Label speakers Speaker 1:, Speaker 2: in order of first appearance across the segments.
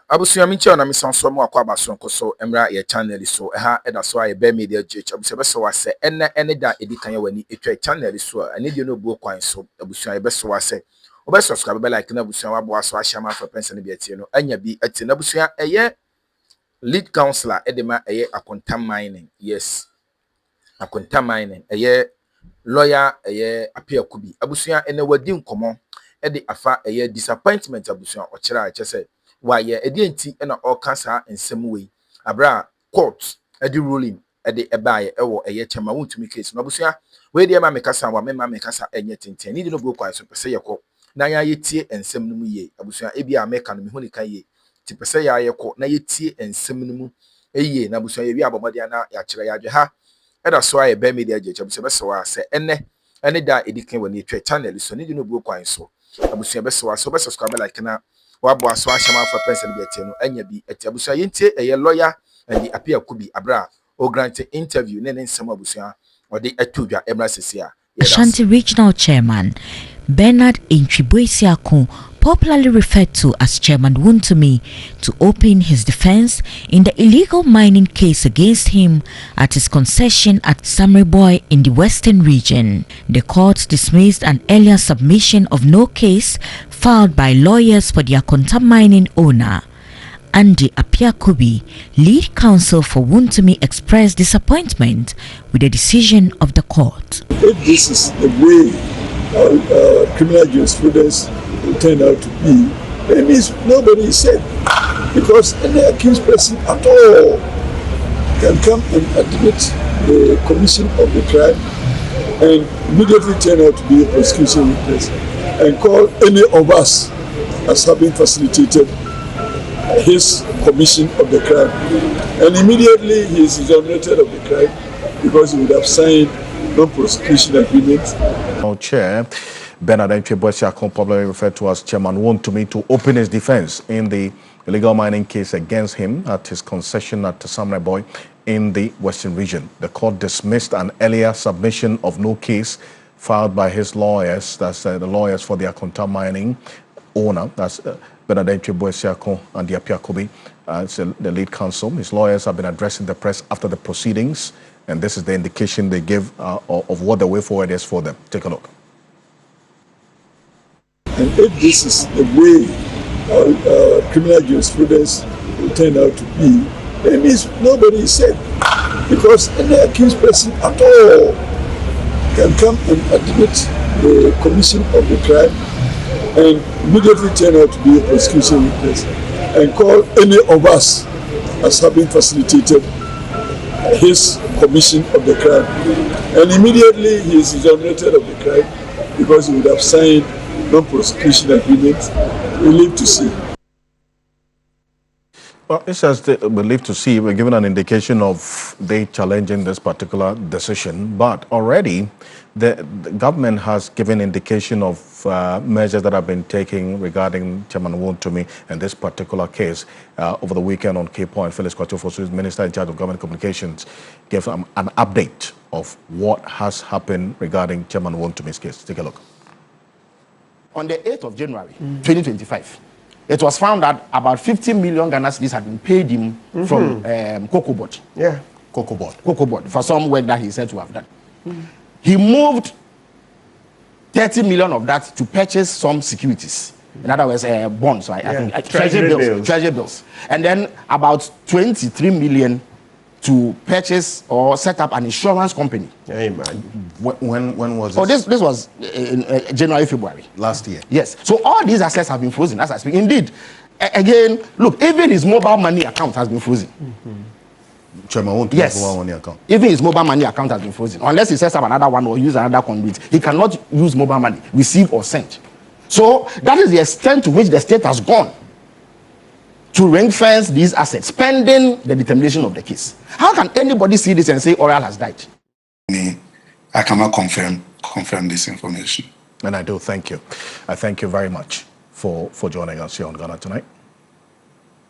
Speaker 1: Abusua mincha na misanso mu akwa baso nkoso emra ye channel so ha eda so aye be media gh abusua beso wase ene da edikan ye wani etwa channel so ene de no buo kwan so abusua ye beso wase obe subscribe be like na abusua wabo aso ahyama fa pension bi atie no anya bi atie na abusua eye lead counselor edema eye akontam mining yes akontam mining eye lawyer eye apia kubi abusua ene wadi nkomo ede afa eye disappointment abusua okira a kyese waye edi enti na okasa nsem we abra court edi ruling edi ebaye ewo eye chema Wontumi case no abusua we de ma mekasa wa mema mekasa enye tenten ni de no go kwa so pese yekọ na ya yetie nsem no mu ye abusua ebi a meka no me hu ni kan ye ti pese ya yekọ na yetie nsem no mu eye na abusua ye wi abomode na ya kire ya dwe ha eda so aye be media je abusua beso wa se ene da edikan wani etwa channel so ni de no go kwa so abusua beso wa so be subscribe like na wabo aso ahyama for person bi etie no anya bi etie abusua yentie eye lawyer and apia kubi abra o grant interview ne nsem abusua ode atudwa emra sesia
Speaker 2: Ashanti Regional Chairman Bernard Intwibuesiako, popularly referred to as Chairman Wontumi, to open his defense in the illegal mining case against him at his concession at Samreboy in the Western region. The court dismissed an earlier submission of no case filed by lawyers for the Akontam mining owner. Andy Apiakubi, lead counsel for Wontumi, expressed disappointment with the decision of the court.
Speaker 3: If this is the way criminal jurisprudence will turn out to be, then means nobody is safe. Because any accused person at all can come and admit the commission of the crime and immediately turn out to be a prosecution witness and call any of us as having facilitated his commission of the crime, and immediately he is exonerated of the crime because he would have signed non-prosecution agreement.
Speaker 4: Our chair, Bernard Intwibuesiako, popularly referred to as Chairman Wontumi, to open his defense in the illegal mining case against him at his concession at Samreboy in the Western region. The court dismissed an earlier submission of no case filed by his lawyers, that's the lawyers for the Akontam mining owner, that's Bernard Intwibuesiako and the Apiakubi, the lead counsel. His lawyers have been addressing the press after the proceedings, and this is the indication they give of what the way forward is for them. Take a look.
Speaker 3: And if this is the way criminal jurisprudence will turn out to be, then means nobody is safe. Because any accused person at all can come and admit the commission of the crime and immediately turn out to be a prosecution witness and call any of us as having facilitated his commission of the crime. And immediately he is exonerated of the crime because he would have signed non-prosecution agreement. We live to see.
Speaker 4: Well, it says we live to see. We're given an indication of they challenging this particular decision, but already the government has given indication of measures that have been taken regarding Chairman Wontumi and this particular case. Over the weekend on Key Point, Phyllis Kwatufo, Minister in charge of Government Communications, gave an update of what has happened regarding Chairman Wontumi's case. Take a look.
Speaker 5: On the 8th of January, 2025, it was found that about 50 million Ghana cedis had been paid him from Cocoa Board.
Speaker 6: Yeah.
Speaker 5: Cocoa Board for some work that he said to have done. He moved 30 million of that to purchase some securities. In other words, bonds, I think, treasury bills. And then about 23 million to purchase or set up an insurance company.
Speaker 6: Amen.
Speaker 4: When was this?
Speaker 5: Oh, this was in January, February.
Speaker 4: Last year.
Speaker 5: Yes. So all these assets have been frozen as I speak. Indeed, again, look, even his mobile money account has been frozen.
Speaker 4: Chairman Wontumi,
Speaker 5: yes.
Speaker 4: mobile money account.
Speaker 5: Even his mobile money account has been frozen. Unless he sets up another one or use another conduit, he cannot use mobile money, receive or send. So that is the extent to which the state has gone to ring fence these assets, pending the determination of the case. How can anybody see this and say Oral has died?
Speaker 7: I cannot confirm this information.
Speaker 4: And I do thank you. I thank you very much for joining us here on Ghana Tonight.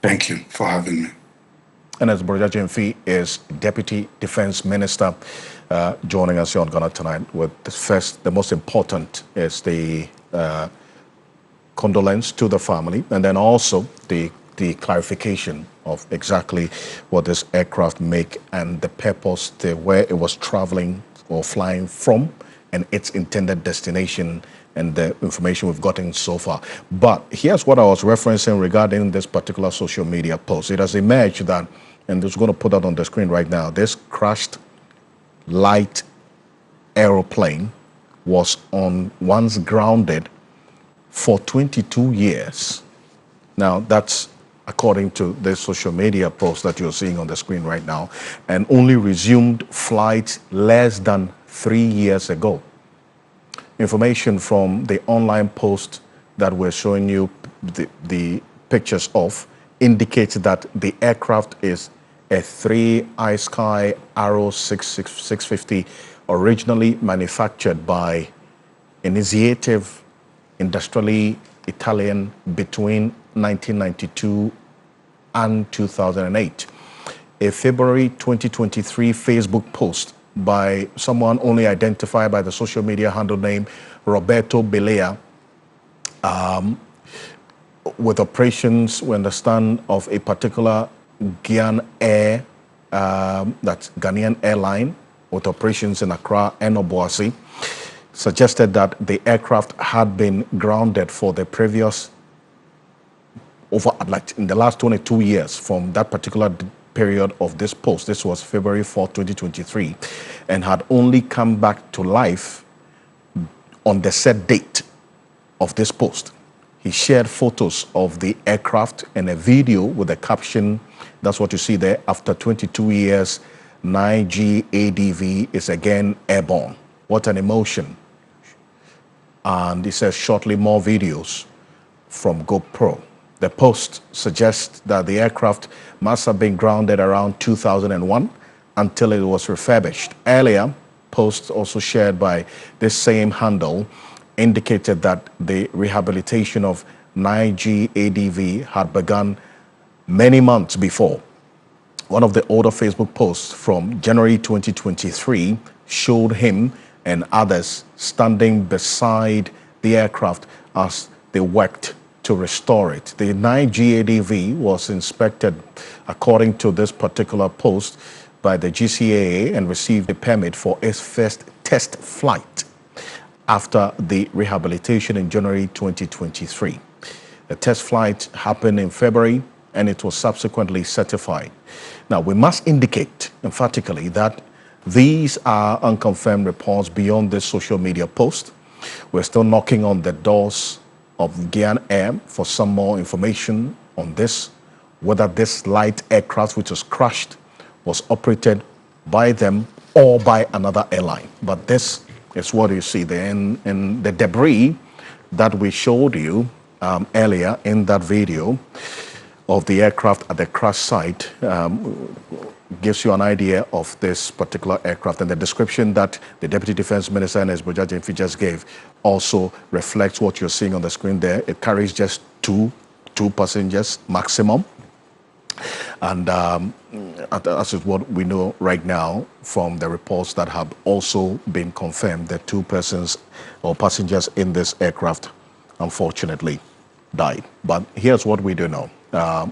Speaker 7: Thank you for having me.
Speaker 4: And as Broja Jemfi is Deputy Defense Minister, joining us here on Ghana Tonight with the most important is the condolence to the family, and then also the the clarification of exactly what this aircraft make and the purpose, where it was traveling or flying from, and its intended destination, and the information we've gotten so far. But here's what I was referencing regarding this particular social media post. It has emerged that, and I'm going to put that on the screen right now, this crashed light aeroplane was once grounded for 22 years. Now, that's according to the social media post that you're seeing on the screen right now, and only resumed flights less than 3 years ago. Information from the online post that we're showing you the pictures of indicates that the aircraft is a 3 iSky Arrow 650, originally manufactured by Initiative Industrially Italian between 1992 and 2008. A February 2023 Facebook post by someone only identified by the social media handle name Roberto Belea, with operations, we understand, of a particular Ghanaian airline with operations in Accra and Obuasi, suggested that the aircraft had been grounded for the previous in the last 22 years from that particular period of this post. This was February 4, 2023, and had only come back to life on the set date of this post. He shared photos of the aircraft and a video with a caption, that's what you see there, after 22 years, 9G ADV is again airborne. What an emotion. And he says shortly more videos from GoPro. The post suggests that the aircraft must have been grounded around 2001 until it was refurbished. Earlier, posts also shared by this same handle indicated that the rehabilitation of 9G ADV had begun many months before. One of the older Facebook posts from January 2023 showed him and others standing beside the aircraft as they worked to restore it. The 9G ADV was inspected, according to this particular post, by the GCAA and received a permit for its first test flight after the rehabilitation in January 2023. The test flight happened in February and it was subsequently certified. Now, we must indicate emphatically that these are unconfirmed reports beyond this social media post. We're still knocking on the doors of Ghan Air for some more information on this, whether this light aircraft which was crashed was operated by them or by another airline. But this is what you see there. And the debris that we showed you earlier in that video of the aircraft at the crash site gives you an idea of this particular aircraft, and the description that the Deputy Defense Minister and Esboja Jemfi just gave also reflects what you're seeing on the screen there. It carries just two passengers maximum, and that's what we know right now from the reports that have also been confirmed. The 2 persons or passengers in this aircraft unfortunately died. But here's what we do know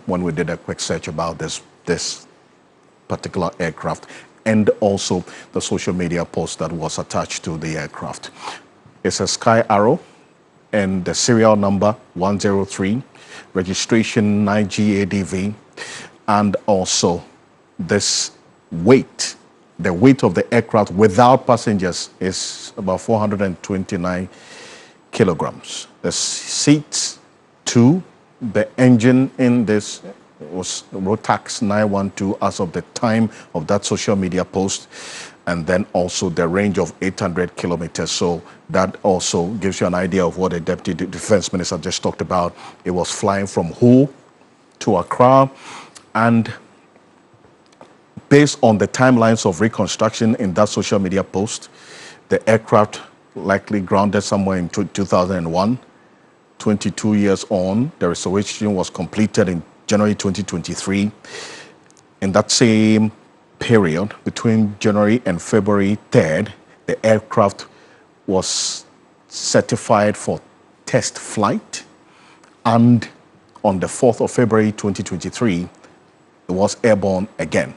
Speaker 4: when we did a quick search about this particular aircraft and also the social media post that was attached to the aircraft. It's a Sky Arrow and the serial number 103, registration 9G ADV, and also this weight. The weight of the aircraft without passengers is about 429 kilograms. The seats 2, the engine in this was Rotax 912 as of the time of that social media post, and then also the range of 800 kilometers. So that also gives you an idea of what the Deputy Defense Minister just talked about. It was flying from Hull to Accra, and based on the timelines of reconstruction in that social media post, the aircraft likely grounded somewhere in 2001. 22 years on, the restoration was completed in January 2023. In that same period, between January and February 3rd, the aircraft was certified for test flight and on the 4th of February 2023, it was airborne again.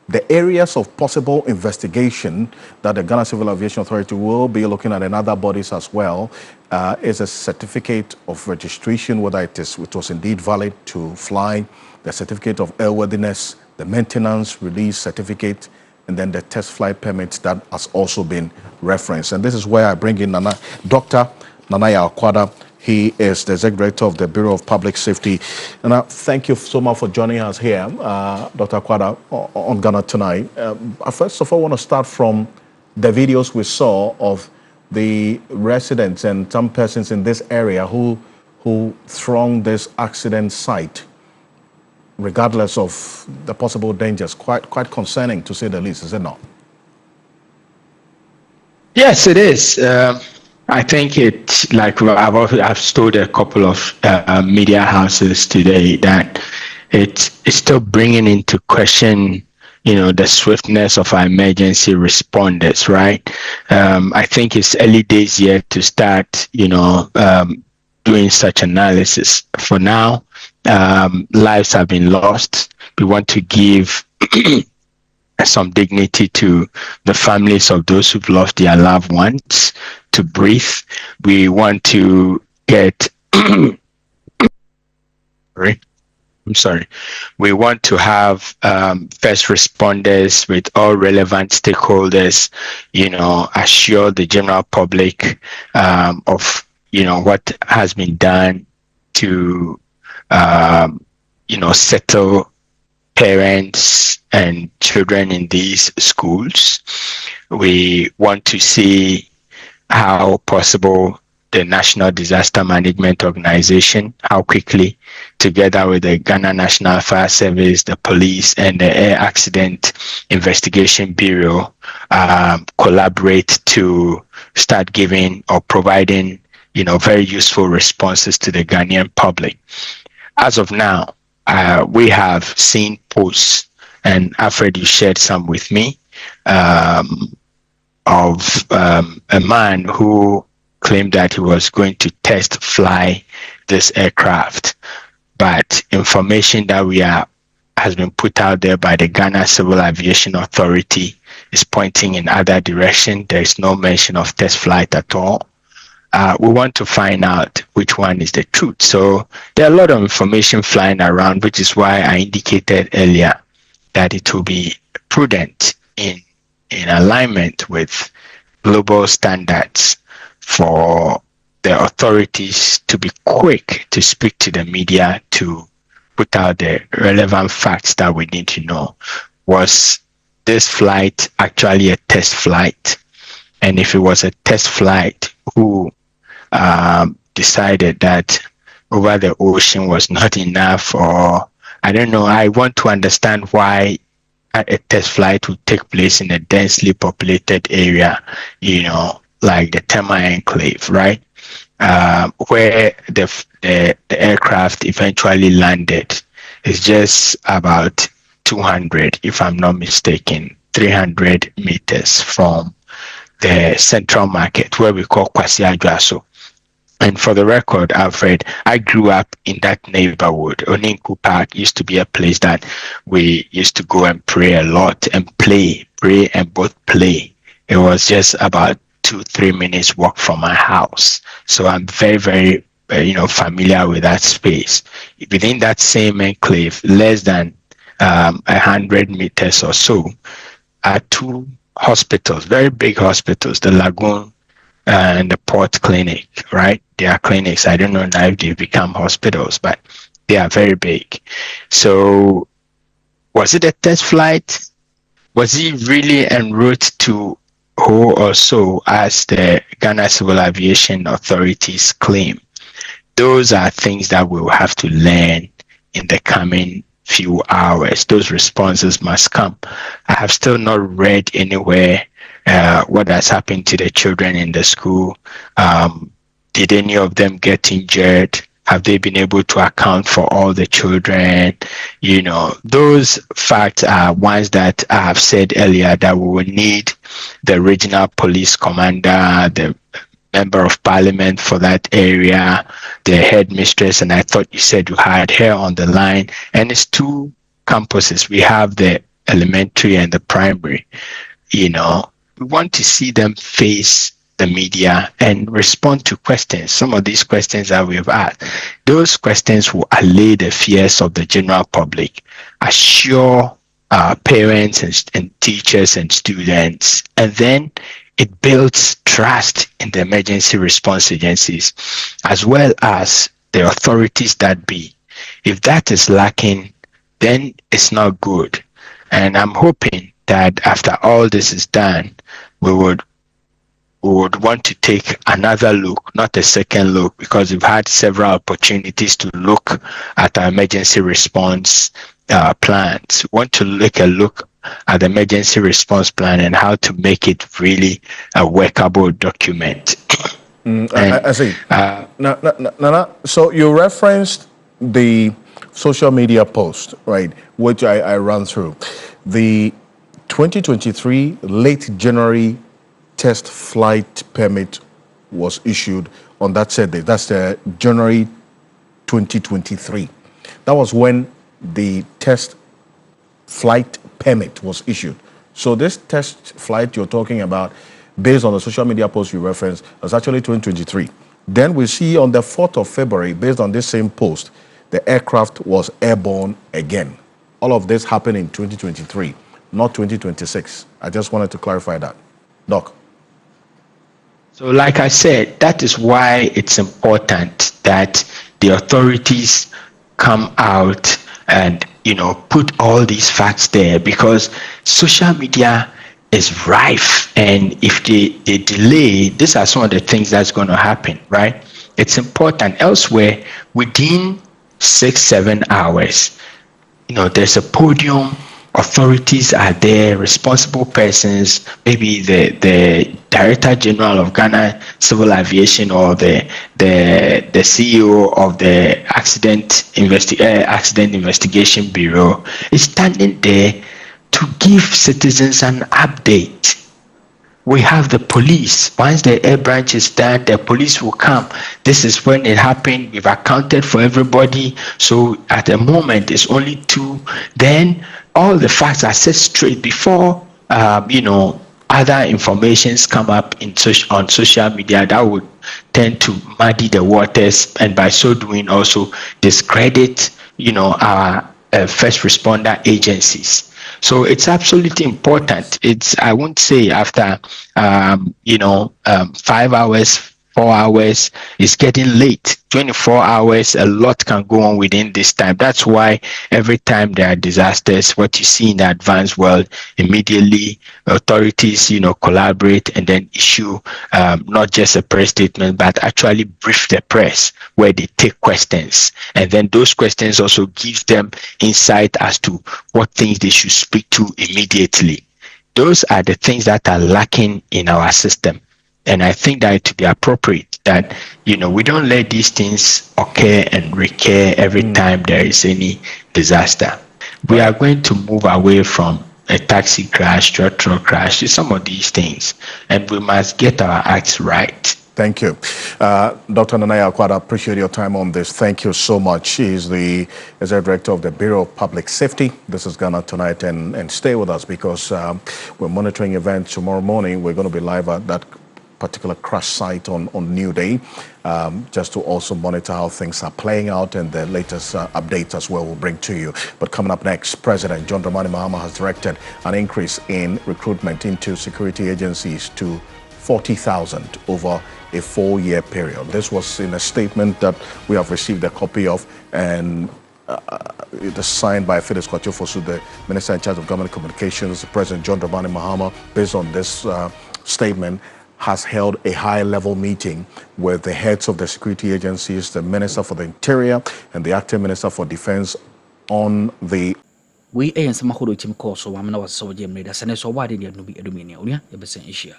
Speaker 4: The areas of possible investigation that the Ghana Civil Aviation Authority will be looking at in other bodies as well is a certificate of registration, whether it was indeed valid to fly, the certificate of airworthiness, the maintenance release certificate, and then the test flight permit that has also been referenced. And this is where I bring in Dr. Nanaya Akwada. He is the Executive Director of the Bureau of Public Safety. And thank you so much for joining us here, Dr. Akwada, on Ghana Tonight. First of all, I want to start from the videos we saw of the residents and some persons in this area who thronged this accident site, regardless of the possible dangers. Quite concerning, to say the least, is it not?
Speaker 6: Yes, it is. I think it's like I've told a couple of media houses today that it's still bringing into question, the swiftness of our emergency responders, right? I think it's early days yet to start, doing such analysis. For now, lives have been lost. We want to give some dignity to the families of those who've lost their loved ones to breathe. We want to get we want to have first responders with all relevant stakeholders, assure the general public of what has been done to settle parents and children in these schools. We want to see how possible the National Disaster Management Organization, how quickly, together with the Ghana National Fire Service, the police, and the Air Accident Investigation Bureau collaborate to start giving or providing, very useful responses to the Ghanaian public. As of now, we have seen posts, and Alfred, you shared some with me, of a man who claimed that he was going to test fly this aircraft. But information that has been put out there by the Ghana Civil Aviation Authority is pointing in other direction. There is no mention of test flight at all. We want to find out which one is the truth. So there are a lot of information flying around, which is why I indicated earlier that it will be prudent in alignment with global standards for the authorities to be quick to speak to the media to put out the relevant facts that we need to know. Was this flight actually a test flight? And if it was a test flight, who decided that over the ocean was not enough? Or I don't know. I want to understand why a test flight would take place in a densely populated area, like the Tema Enclave, right? Where the aircraft eventually landed is just about 200, if I'm not mistaken, 300 meters from the central market, where we call Kwasi Adwaso. And for the record, Alfred, I grew up in that neighborhood. Oninku Park used to be a place that we used to go and pray a lot and pray and both play. It was just about 2-3 minutes walk from my house. So I'm very, very, familiar with that space. Within that same enclave, less than 100 meters or so, are two hospitals, very big hospitals, the Lagoon and the Port Clinic, right? They are clinics. I don't know now if they've become hospitals, but they are very big. So was it a test flight? Was he really en route to who or so, as the Ghana Civil Aviation Authorities claim? Those are things that we'll have to learn in the coming few hours. Those responses must come. I have still not read anywhere what has happened to the children in the school. Did any of them get injured? Have they been able to account for all the children? Those facts are ones that I have said earlier that we will need the regional police commander, the member of parliament for that area, the headmistress, and I thought you said you had her on the line. And it's two campuses. We have the elementary and the primary. We want to see them face the media and respond to questions. Some of these questions that we've asked, those questions will allay the fears of the general public, assure parents and teachers and students, and then it builds trust in the emergency response agencies as well as the authorities that be. If that is lacking, then it's not good. And I'm hoping that after all this is done, we would want to take another look, not a second look, because we've had several opportunities to look at our emergency response plans. We want to take a look at the emergency response plan and how to make it really a workable document.
Speaker 4: I see. Nana, so you referenced the social media post, right, which I ran through. The 2023 late January test flight permit was issued on that said day. That's the January 2023. That was when the test flight permit was issued. So this test flight you're talking about, based on the social media post you referenced, was actually 2023. Then we see on the 4th of February, based on this same post, the aircraft was airborne again. All of this happened in 2023, not 2026. I just wanted to clarify that. Doc.
Speaker 6: So like I said, that is why it's important that the authorities come out and, put all these facts there, because social media is rife. And if they delay, these are some of the things that's going to happen, right? It's important. Elsewhere, within 6-7 hours, there's a podium, authorities are there, responsible persons, maybe the Director General of Ghana Civil Aviation or the CEO of the Accident Investigation Bureau is standing there to give citizens an update. We have the police. Once the air branch is done, the police will come. This is when it happened. We've accounted for everybody. So at the moment, it's only 2. Then all the facts are set straight before, other informations come up on social media that would tend to muddy the waters, and by so doing also discredit, our first responder agencies. So it's absolutely important. I won't say after, 5 hours, 4 hours, it's getting late. 24 hours, a lot can go on within this time. That's why every time there are disasters, what you see in the advanced world, immediately authorities, collaborate and then issue not just a press statement, but actually brief the press where they take questions. And then those questions also give them insight as to what things they should speak to immediately. Those are the things that are lacking in our system. And I think that it would be appropriate that, we don't let these things occur and recur every time there is any disaster. We are going to move away from a taxi crash, truck crash, to some of these things. And we must get our acts right.
Speaker 4: Thank you. Dr. Nanaya, I quite appreciate your time on this. Thank you so much. She's the Executive Director of the Bureau of Public Safety. This is Ghana Tonight, and stay with us because we're monitoring events tomorrow morning. We're going to be live at that particular crash site on New Day, just to also monitor how things are playing out, and the latest updates as well we'll bring to you. But coming up next, President John Dramani Mahama has directed an increase in recruitment into security agencies to 40,000 over a 4-year period. This was in a statement that we have received a copy of, and it is signed by Fides Kwachofosu, the Minister in charge of Government Communications. President John Dramani Mahama, based on this statement, has held a high-level meeting with the heads of the security agencies, the Minister for the Interior, and the Acting Minister for Defense on the...
Speaker 8: We ain't some who do Tim Corso, I'm not so Jim Reda, Senator Wadi, Nubi Edumina, Yabesen Asia.